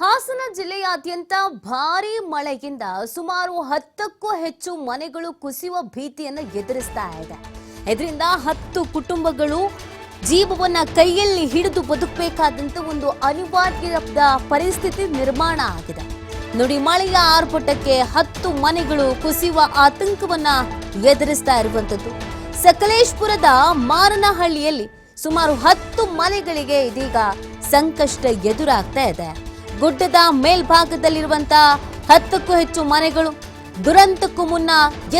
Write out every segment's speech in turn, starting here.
ಹಾಸನ ಜಿಲ್ಲೆಯಾದ್ಯಂತ ಭಾರೀ ಮಳೆಯಿಂದ ಸುಮಾರು 10ಕ್ಕೂ ಹೆಚ್ಚು ಮನೆಗಳು ಕುಸಿಯುವ ಭೀತಿಯನ್ನು ಎದುರಿಸ್ತಾ ಇದೆ. ಇದರಿಂದ 10 ಕುಟುಂಬಗಳು ಜೀವವನ್ನ ಕೈಯಲ್ಲಿ ಹಿಡಿದು ಬದುಕಬೇಕಾದಂತ ಒಂದು ಅನಿವಾರ್ಯದ ಪರಿಸ್ಥಿತಿ ನಿರ್ಮಾಣ ಆಗಿದೆ. ನೋಡಿ, ಮಳೆಯ ಆರ್ಭಟಕ್ಕೆ 10 ಮನೆಗಳು ಕುಸಿಯುವ ಆತಂಕವನ್ನ ಎದುರಿಸ್ತಾ ಇರುವಂತದ್ದು. ಸಕಲೇಶಪುರದ ಮಾರನಹಳ್ಳಿಯಲ್ಲಿ ಸುಮಾರು 10 ಮನೆಗಳಿಗೆ ಇದೀಗ ಸಂಕಷ್ಟ ಎದುರಾಗ್ತಾ ಇದೆ. ಗುಡ್ಡದ ಮೇಲ್ಭಾಗದಲ್ಲಿರುವಂತಹ 10ಕ್ಕೂ ಹೆಚ್ಚು ಮನೆಗಳು ದುರಂತಕ್ಕೂ ಮುನ್ನ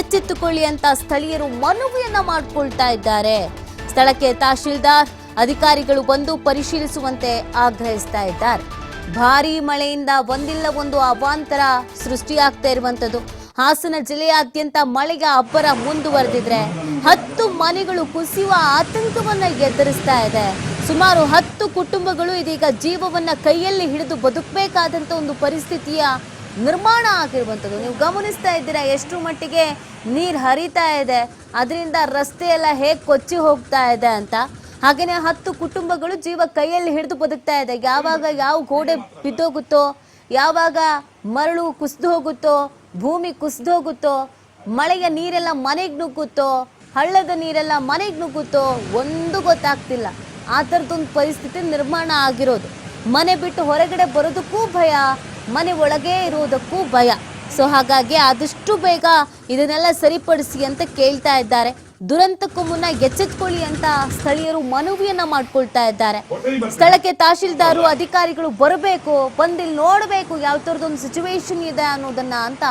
ಎಚ್ಚೆತ್ತುಕೊಳ್ಳಿ ಅಂತ ಸ್ಥಳೀಯರು ಮನವಿಯನ್ನ ಮಾಡಿಕೊಳ್ತಾ ಇದ್ದಾರೆ. ಸ್ಥಳಕ್ಕೆ ತಹಶೀಲ್ದಾರ್ ಅಧಿಕಾರಿಗಳು ಬಂದು ಪರಿಶೀಲಿಸುವಂತೆ ಆಗ್ರಹಿಸ್ತಾ ಇದ್ದಾರೆ. ಭಾರೀ ಮಳೆಯಿಂದ ಒಂದಿಲ್ಲ ಒಂದು ಅವಾಂತರ ಸೃಷ್ಟಿಯಾಗ್ತಾ ಇರುವಂತದ್ದು. ಹಾಸನ ಜಿಲ್ಲೆಯಾದ್ಯಂತ ಮಳೆಯ ಅಬ್ಬರ ಮುಂದುವರೆದಿದ್ರೆ 10 ಮನೆಗಳು ಕುಸಿಯುವ ಆತಂಕವನ್ನ ಎದುರಿಸ್ತಾ ಇದೆ. ಸುಮಾರು 10 ಕುಟುಂಬಗಳು ಇದೀಗ ಜೀವವನ್ನ ಕೈಯಲ್ಲಿ ಹಿಡಿದು ಬದುಕಬೇಕಾದಂತ ಒಂದು ಪರಿಸ್ಥಿತಿಯ ನಿರ್ಮಾಣ ಆಗಿರುವಂಥದ್ದು. ನೀವು ಗಮನಿಸ್ತಾ ಇದ್ದೀರಾ ಎಷ್ಟು ಮಟ್ಟಿಗೆ ನೀರು ಹರಿತಾ ಇದೆ, ಅದರಿಂದ ರಸ್ತೆ ಎಲ್ಲ ಹೇಗೆ ಕೊಚ್ಚಿ ಹೋಗ್ತಾ ಇದೆ ಅಂತ. ಹಾಗೆಯೇ 10 ಕುಟುಂಬಗಳು ಜೀವ ಕೈಯಲ್ಲಿ ಹಿಡಿದು ಬದುಕ್ತಾ ಇದೆ. ಯಾವಾಗ ಯಾವ ಗೋಡೆ ಬಿದ್ದೋಗುತ್ತೋ, ಯಾವಾಗ ಮರಳು ಕುಸಿದು ಹೋಗುತ್ತೋ, ಭೂಮಿ ಕುಸಿದು ಹೋಗುತ್ತೋ, ಮಳೆಯ ನೀರೆಲ್ಲ ಮನೆಗೆ ನುಗ್ಗುತ್ತೋ, ಹಳ್ಳದ ನೀರೆಲ್ಲ ಮನೆಗೆ ನುಗ್ಗುತ್ತೋ ಒಂದು ಗೊತ್ತಾಗ್ತಿಲ್ಲ. ಆ ಥರದೊಂದು ಪರಿಸ್ಥಿತಿ ನಿರ್ಮಾಣ ಆಗಿರೋದು. ಮನೆ ಬಿಟ್ಟು ಹೊರಗಡೆ ಬರೋದಕ್ಕೂ ಭಯ, ಮನೆ ಒಳಗೆ ಇರೋದಕ್ಕೂ ಭಯ. ಸೊ ಹಾಗಾಗಿ ಆದಷ್ಟು ಬೇಗ ಇದನ್ನೆಲ್ಲ ಸರಿಪಡಿಸಿ ಅಂತ ಕೇಳ್ತಾ ಇದ್ದಾರೆ. ದುರಂತಕ್ಕೂ ಮುನ್ನ ಎಚ್ಚೆತ್ಕೊಳ್ಳಿ ಅಂತ ಸ್ಥಳೀಯರು ಮನವಿಯನ್ನ ಮಾಡ್ಕೊಳ್ತಾ ಇದ್ದಾರೆ. ಸ್ಥಳಕ್ಕೆ ತಹಶೀಲ್ದಾರು ಅಧಿಕಾರಿಗಳು ಬರಬೇಕು, ಬಂದಿಲ್ಲಿ ನೋಡಬೇಕು ಯಾವ ಥರದೊಂದು ಸಿಚುವೇಶನ್ ಇದೆ ಅನ್ನೋದನ್ನ ಅಂತ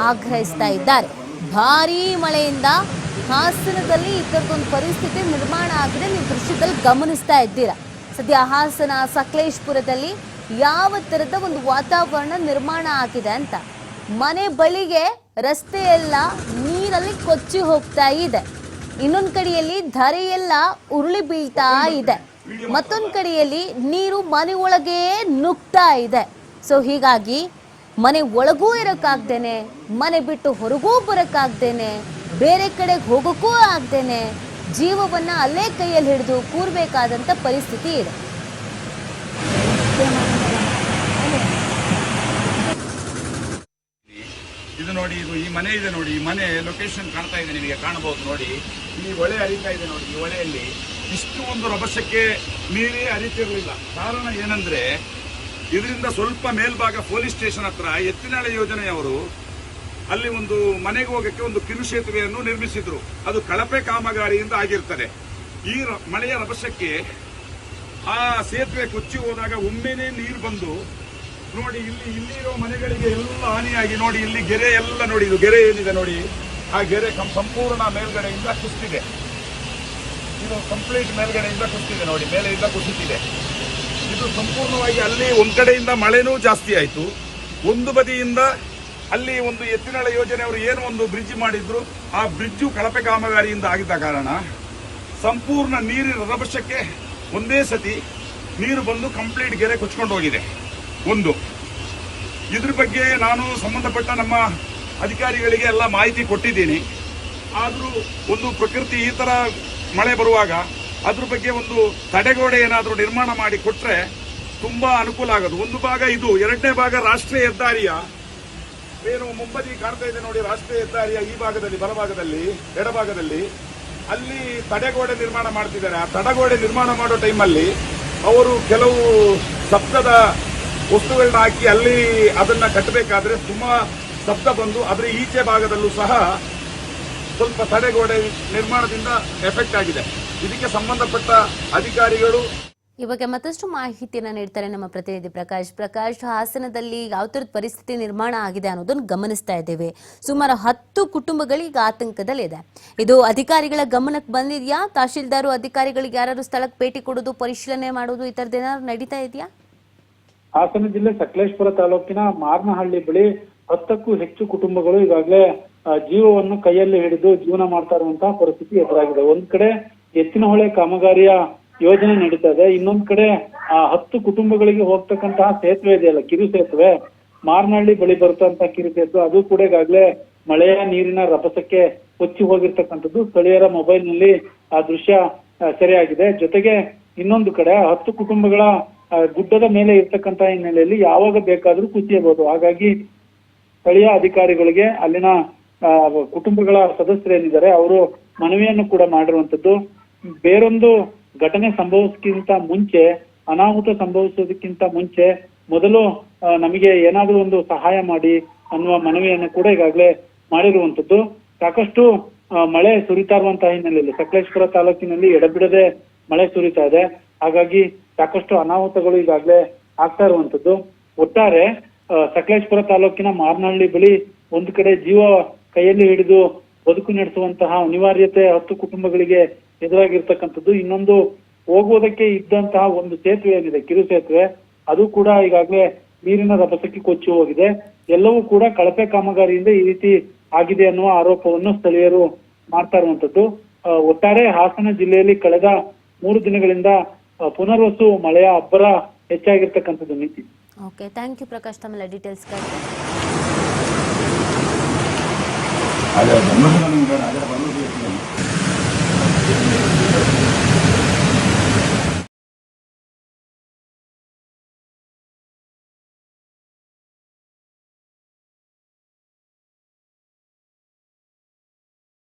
ಆಗ್ರಹಿಸ್ತಾ ಇದ್ದಾರೆ. ಭಾರೀ ಮಳೆಯಿಂದ ಹಾಸನದಲ್ಲಿ ಈ ಥರದೊಂದು ಪರಿಸ್ಥಿತಿ ನಿರ್ಮಾಣ ಆಗಿದೆ. ನೀವು ದೃಶ್ಯದಲ್ಲಿ ಗಮನಿಸ್ತಾ ಇದ್ದೀರಾ. ಸದ್ಯ ಹಾಸನ ಸಕಲೇಶಪುರದಲ್ಲಿ ಯಾವ ಥರದ ಒಂದು ವಾತಾವರಣ ನಿರ್ಮಾಣ ಆಗಿದೆ ಅಂತ. ಮನೆ ಬಳಿಗೆ ರಸ್ತೆ ಎಲ್ಲ ನೀರಲ್ಲಿ ಕೊಚ್ಚಿ ಹೋಗ್ತಾ ಇದೆ. ಇನ್ನೊಂದು ಕಡೆಯಲ್ಲಿ ಧರೆಯೆಲ್ಲ ಉರುಳಿ ಬೀಳ್ತಾ ಇದೆ. ಮತ್ತೊಂದು ಕಡೆಯಲ್ಲಿ ನೀರು ಮನೆ ಒಳಗೆ ನುಗ್ತಾ ಇದೆ. ಸೊ ಹೀಗಾಗಿ ಮನೆ ಒಳಗೂ ಇರೋಕ್ಕಾಗ್ದೇನೆ, ಮನೆ ಬಿಟ್ಟು ಹೊರಗೂ ಬರೋಕ್ಕಾಗ್ದೇನೆ, ಬೇರೆ ಕಡೆಗೆ ಹೋಗೋಕ್ಕೂ ಆಗ್ದೇನೆ ಜೀವವನ್ನ ಅಲ್ಲೇ ಕೈಯಲ್ಲಿ ಹಿಡಿದು ಕೂರ್ಬೇಕಾದಂತ ಪರಿಸ್ಥಿತಿ ಇದೆ. ಇದು ನೋಡಿ, ಇದು ಈ ಮನೆ ಇದೆ ನೋಡಿ. ಈ ಮನೆ ಲೊಕೇಶನ್ ಕಾಣ್ತಾ ಇದೆ, ನಿಮಗೆ ಕಾಣಬಹುದು ನೋಡಿ. ಇಲ್ಲಿ ಹೊಳೆ ಹರಿತಾ ಇದೆ ನೋಡಿ. ಈ ಹೊಳೆಯಲ್ಲಿ ಇಷ್ಟು ಒಂದು ರಭಸಕ್ಕೆ ನೀರೇ ಹರಿತಿರಲಿಲ್ಲ. ಕಾರಣ ಏನಂದ್ರೆ, ಇದರಿಂದ ಸ್ವಲ್ಪ ಮೇಲ್ಭಾಗ ಪೊಲೀಸ್ ಸ್ಟೇಷನ್ ಹತ್ರ ಎತ್ತಿನಾಳೆ ಯೋಜನೆಯವರು ಅಲ್ಲಿ ಒಂದು ಮನೆಗೆ ಹೋಗಕ್ಕೆ ಒಂದು ಕಿರು ಸೇತುವೆಯನ್ನು ನಿರ್ಮಿಸಿದ್ರು. ಅದು ಕಳಪೆ ಕಾಮಗಾರಿಯಿಂದ ಆಗಿರ್ತದೆ. ಈ ಮಳೆಯ ರಭಸಕ್ಕೆ ಆ ಸೇತುವೆ ಕೊಚ್ಚಿ ಹೋದಾಗ ಒಮ್ಮೆನೇ ನೀರು ಬಂದು ನೋಡಿ, ಇಲ್ಲಿರೋ ಮನೆಗಳಿಗೆ ಎಲ್ಲ ಹಾನಿಯಾಗಿ ನೋಡಿ. ಇಲ್ಲಿ ಗೆರೆ ಎಲ್ಲ ನೋಡಿ, ಇದು ಗೆರೆ ಏನಿದೆ ನೋಡಿ, ಆ ಗೆರೆ ಸಂಪೂರ್ಣ ಮೇಲ್ಗಡೆಯಿಂದ ಕುಸಿದಿದೆ. ಇದು ಕಂಪ್ಲೀಟ್ ಮೇಲ್ಗಡೆಯಿಂದ ಕುಸಿದಿದೆ ನೋಡಿ, ಮೇಲೆಯಿಂದ ಕುಸಿದಿದೆ. ಇದು ಸಂಪೂರ್ಣವಾಗಿ ಅಲ್ಲಿ ಒಂದ್ ಕಡೆಯಿಂದ ಮಳೆನೂ ಜಾಸ್ತಿ ಆಯಿತು. ಒಂದು ಬದಿಯಿಂದ ಅಲ್ಲಿ ಒಂದು ಎತ್ತಿನಾಳ ಯೋಜನೆಯವರು ಏನು ಒಂದು ಬ್ರಿಡ್ಜ್ ಮಾಡಿದ್ರು, ಆ ಬ್ರಿಡ್ಜು ಕಳಪೆ ಕಾಮಗಾರಿಯಿಂದ ಆಗಿದ್ದ ಕಾರಣ ಸಂಪೂರ್ಣ ನೀರಿನ ರಭಸಕ್ಕೆ ಒಂದೇ ಸತಿ ನೀರು ಬಂದು ಕಂಪ್ಲೀಟ್ ಗೆರೆ ಕೊಚ್ಕೊಂಡು ಹೋಗಿದೆ. ಒಂದು ಇದ್ರ ಬಗ್ಗೆ ನಾನು ಸಂಬಂಧಪಟ್ಟ ನಮ್ಮ ಅಧಿಕಾರಿಗಳಿಗೆ ಎಲ್ಲ ಮಾಹಿತಿ ಕೊಟ್ಟಿದ್ದೀನಿ. ಆದರೂ ಒಂದು ಪ್ರಕೃತಿ ಈ ಥರ ಮಳೆ ಬರುವಾಗ ಅದ್ರ ಬಗ್ಗೆ ಒಂದು ತಡೆಗೋಡೆ ಏನಾದರೂ ನಿರ್ಮಾಣ ಮಾಡಿ ಕೊಟ್ಟರೆ ತುಂಬ ಅನುಕೂಲ ಆಗೋದು. ಒಂದು ಭಾಗ ಇದು, ಎರಡನೇ ಭಾಗ ರಾಷ್ಟ್ರೀಯ ಹೆದ್ದಾರಿಯ ಏನು ಮುಂಬದಿ ಕಾಣ್ತಾ ಇದೆ ನೋಡಿ, ರಾಷ್ಟ್ರೀಯ ಹೆದ್ದಾರಿಯ ಈ ಭಾಗದಲ್ಲಿ, ಬಲಭಾಗದಲ್ಲಿ, ಎಡಭಾಗದಲ್ಲಿ ಅಲ್ಲಿ ತಡೆಗೋಡೆ ನಿರ್ಮಾಣ ಮಾಡ್ತಿದ್ದಾರೆ. ಆ ತಡೆಗೋಡೆ ನಿರ್ಮಾಣ ಮಾಡೋ ಟೈಮಲ್ಲಿ ಅವರು ಕೆಲವು ಶಬ್ದದ ವಸ್ತುಗಳನ್ನ ಹಾಕಿ ಅಲ್ಲಿ ಅದನ್ನ ಕಟ್ಟಬೇಕಾದ್ರೆ ತುಂಬಾ ಶಬ್ದ ಬಂದು ಅದರ ಈಚೆ ಭಾಗದಲ್ಲೂ ಸಹ ಸ್ವಲ್ಪ ತಡೆಗೋಡೆ ನಿರ್ಮಾಣದಿಂದ ಎಫೆಕ್ಟ್ ಆಗಿದೆ. ಇದಕ್ಕೆ ಸಂಬಂಧಪಟ್ಟ ಅಧಿಕಾರಿಗಳು ಈ ಬಗ್ಗೆ ಮತ್ತಷ್ಟು ಮಾಹಿತಿಯನ್ನ ನೀಡ್ತಾರೆ ನಮ್ಮ ಪ್ರತಿನಿಧಿ ಪ್ರಕಾಶ್. ಹಾಸನದಲ್ಲಿ ಯಾವ ತರದ ಪರಿಸ್ಥಿತಿ ನಿರ್ಮಾಣ ಆಗಿದೆ ಅನ್ನೋದನ್ನು ಗಮನಿಸ್ತಾ ಇದ್ದೇವೆ. ಸುಮಾರು 10 ಕುಟುಂಬಗಳಿಗೆ ಆತಂಕದಲ್ಲಿದೆ. ಇದು ಅಧಿಕಾರಿಗಳ ಗಮನಕ್ಕೆ ಬಂದಿದೆಯಾ? ತಹಶೀಲ್ದಾರು ಅಧಿಕಾರಿಗಳಿಗೆ ಯಾರು ಸ್ಥಳಕ್ಕೆ ಭೇಟಿ ಕೊಡೋದು, ಪರಿಶೀಲನೆ ಮಾಡೋದು ಈ ತರದ್ದು ಏನಾದ್ರು ನಡೀತಾ ಇದೆಯಾ? ಹಾಸನ ಜಿಲ್ಲೆ ಸಕಲೇಶಪುರ ತಾಲೂಕಿನ ಮಾರನಹಳ್ಳಿ ಬಳಿ 10ಕ್ಕೂ ಹೆಚ್ಚು ಕುಟುಂಬಗಳು ಈಗಾಗಲೇ ಜೀವವನ್ನು ಕೈಯಲ್ಲಿ ಹಿಡಿದು ಜೀವನ ಮಾಡ್ತಾ ಇರುವಂತಹ ಪರಿಸ್ಥಿತಿ ಎದುರಾಗಿದೆ. ಒಂದ್ ಕಡೆ ಎತ್ತಿನಹೊಳೆ ಕಾಮಗಾರಿಯ ಯೋಜನೆ ನಡೀತಾ ಇದೆ, ಇನ್ನೊಂದ್ ಕಡೆ 10 ಕುಟುಂಬಗಳಿಗೆ ಹೋಗ್ತಕ್ಕಂತಹ ಸೇತುವೆ ಇದೆಯಲ್ಲ, ಕಿರು ಸೇತುವೆ, ಮಾರನಹಳ್ಳಿ ಬಳಿ ಬರ್ತಂತಹ ಕಿರು ಸೇತುವೆ, ಅದು ಕೂಡ ಈಗಾಗಲೇ ಮಳೆಯ ನೀರಿನ ರಭಸಕ್ಕೆ ಕೊಚ್ಚಿ ಹೋಗಿರ್ತಕ್ಕಂಥದ್ದು. ಸ್ಥಳೀಯರ ಮೊಬೈಲ್ ನಲ್ಲಿ ಆ ದೃಶ್ಯ ಸೆರೆಯಾಗಿದೆ. ಜೊತೆಗೆ ಇನ್ನೊಂದು ಕಡೆ 10 ಕುಟುಂಬಗಳ ಗುಡ್ಡದ ಮೇಲೆ ಇರ್ತಕ್ಕಂತ ಹಿನ್ನೆಲೆಯಲ್ಲಿ ಯಾವಾಗ ಬೇಕಾದ್ರೂ ಕುಸಿಯಬಹುದು. ಹಾಗಾಗಿ ಸ್ಥಳೀಯ ಅಧಿಕಾರಿಗಳಿಗೆ ಅಲ್ಲಿನ ಕುಟುಂಬಗಳ ಸದಸ್ಯರೇನಿದ್ದಾರೆ ಅವರು ಮನವಿಯನ್ನು ಕೂಡ ಮಾಡಿರುವಂತದ್ದು. ಬೇರೊಂದು ಘಟನೆ ಸಂಭವಿಸಕ್ಕಿಂತ ಮುಂಚೆ, ಅನಾಹುತ ಸಂಭವಿಸೋದಕ್ಕಿಂತ ಮುಂಚೆ ಮೊದಲು ನಮಗೆ ಏನಾದ್ರೂ ಒಂದು ಸಹಾಯ ಮಾಡಿ ಅನ್ನುವ ಮನವಿಯನ್ನು ಕೂಡ ಈಗಾಗಲೇ ಮಾಡಿರುವಂತದ್ದು. ಸಾಕಷ್ಟು ಮಳೆ ಸುರಿತಾ ಇರುವಂತಹ ಹಿನ್ನೆಲೆಯಲ್ಲಿ ಸಕಲೇಶಪುರ ತಾಲೂಕಿನಲ್ಲಿ ಎಡಬಿಡದೆ ಮಳೆ ಸುರಿತಾ ಇದೆ. ಹಾಗಾಗಿ ಸಾಕಷ್ಟು ಅನಾಹುತಗಳು ಈಗಾಗಲೇ ಆಗ್ತಾ ಇರುವಂತದ್ದು. ಒಟ್ಟಾರೆ ಸಕಲೇಶಪುರ ತಾಲೂಕಿನ ಮಾರನಹಳ್ಳಿ ಬಳಿ ಒಂದು ಕಡೆ ಜೀವ ಕೈಯಲ್ಲಿ ಹಿಡಿದು ಬದುಕು ನಡೆಸುವಂತಹ ಅನಿವಾರ್ಯತೆ 10 ಕುಟುಂಬಗಳಿಗೆ ಎದುರಾಗಿರ್ತಕ್ಕಂಥದ್ದು. ಇನ್ನೊಂದು ಹೋಗುವುದಕ್ಕೆ ಇದ್ದಂತಹ ಒಂದು ಸೇತುವೆ ಏನಿದೆ, ಕಿರು ಸೇತುವೆ, ಅದು ಕೂಡ ಈಗಾಗಲೇ ನೀರಿನ ರಭಸಕ್ಕೆ ಕೊಚ್ಚಿ ಹೋಗಿದೆ. ಎಲ್ಲವೂ ಕೂಡ ಕಳಪೆ ಕಾಮಗಾರಿಯಿಂದ ಈ ರೀತಿ ಆಗಿದೆ ಅನ್ನುವ ಆರೋಪವನ್ನು ಸ್ಥಳೀಯರು ಮಾಡ್ತಾ ಇರುವಂತದ್ದು. ಒಟ್ಟಾರೆ ಹಾಸನ ಜಿಲ್ಲೆಯಲ್ಲಿ ಕಳೆದ 3 ದಿನಗಳಿಂದ ಪುನರ್ವಸು ಮಳೆಯ ಅಬ್ಬರ ಹೆಚ್ಚಾಗಿರ್ತಕ್ಕಂಥದ್ದು. ನೀತಿ. ಓಕೆ, ಥ್ಯಾಂಕ್ ಯು ಪ್ರಕಾಶ್, ತಮ್ಮೆಲ್ಲ ಡೀಟೇಲ್ಸ್ ಅದೇ